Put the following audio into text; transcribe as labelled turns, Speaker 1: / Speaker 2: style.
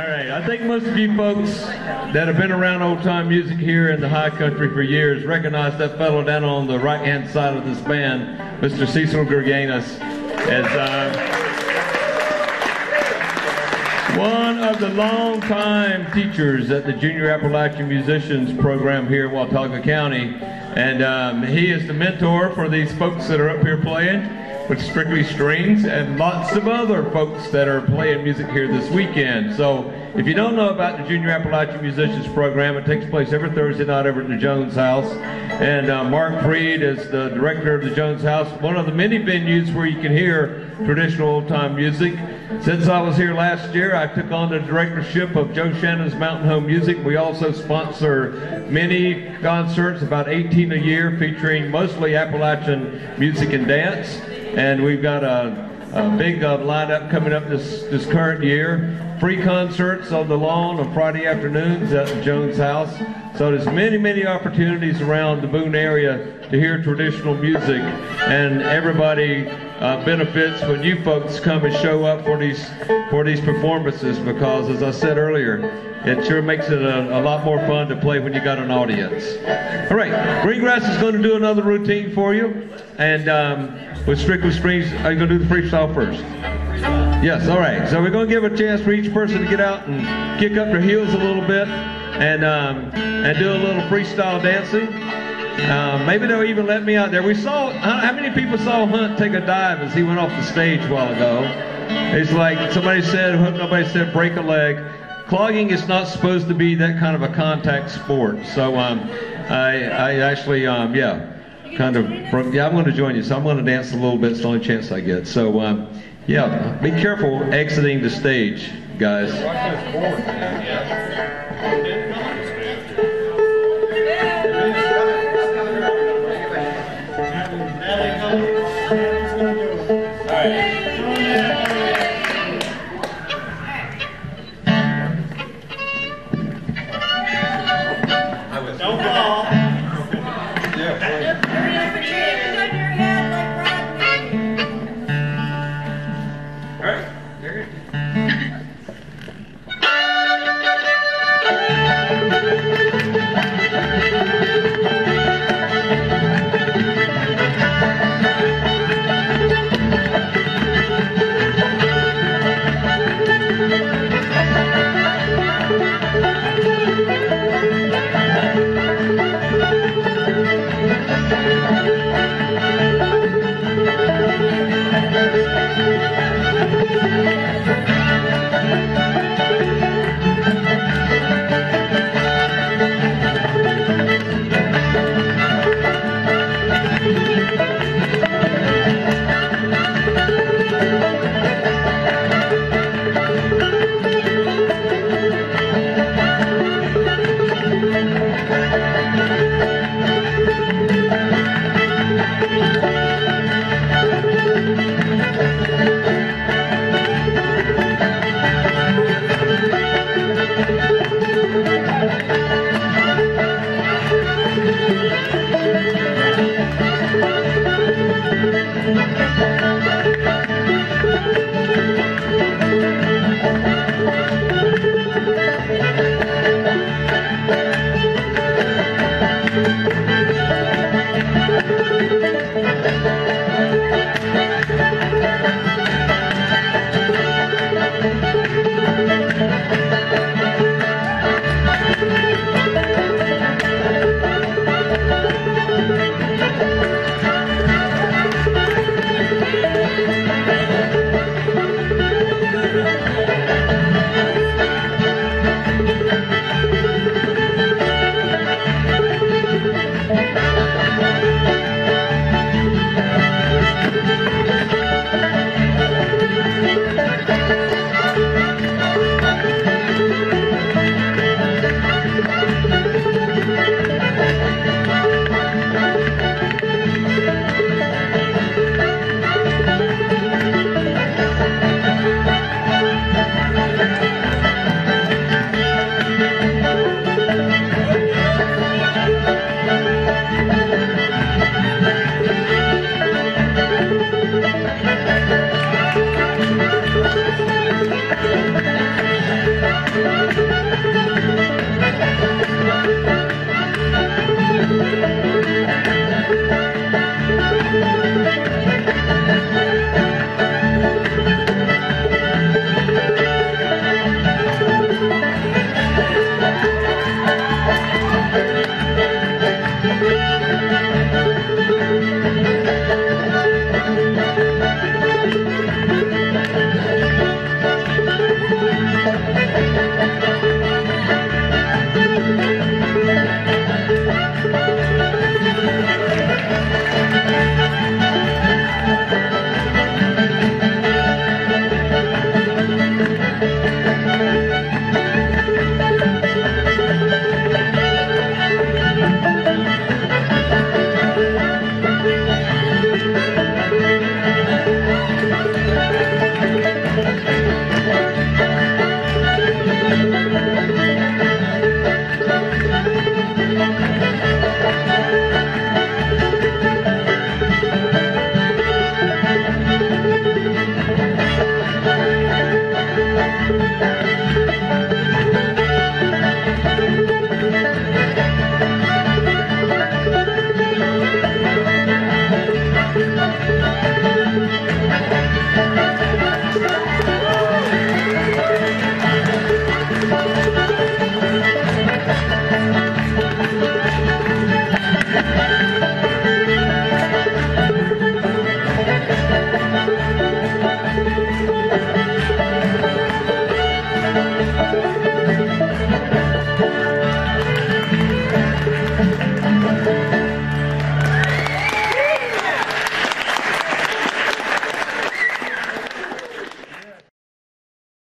Speaker 1: All right, I think most of you folks that have been around old-time music here in the high country for years recognize that fellow down on the right-hand side of this band, Mr. Cecil Gurganis, as one of the long-time teachers at the Junior Appalachian Musicians program here in Watauga County. And he is the mentor for these folks that are up here playing with Strictly Strings and lots of other folks that are playing music here this weekend. So if you don't know about the Junior Appalachian Musicians program, it takes place every Thursday night over at the Jones House. And Mark Freed is the director of the Jones House, one of the many venues where you can hear traditional old-time music. Since I was here last year, I took on the directorship of Joe Shannon's Mountain Home Music. We also sponsor many concerts, about 18 a year, featuring mostly Appalachian music and dance. And we've got a big lineup coming up this current year. Free concerts on the lawn on Friday afternoons at the Jones House. So there's many, many opportunities around the Boone area to hear traditional music, and everybody benefits when you folks come and show up for these performances, because, as I said earlier, it sure makes it a lot more fun to play when you got an audience. All right, Greengrass is going to do another routine for you, and with Strictly Strings, are you going to do the freestyle first? Yes, all right. So we're going to give a chance for each person to get out and kick up their heels a little bit and do a little freestyle dancing. Maybe they'll even let me out there. We saw, how many people saw Hunt take a dive as he went off the stage a while ago? It's like somebody said, nobody said break a leg. Clogging is not supposed to be that kind of a contact sport. So I actually, I'm going to join you. So I'm going to dance a little bit. It's the only chance I get. So yeah, be careful exiting the stage, guys.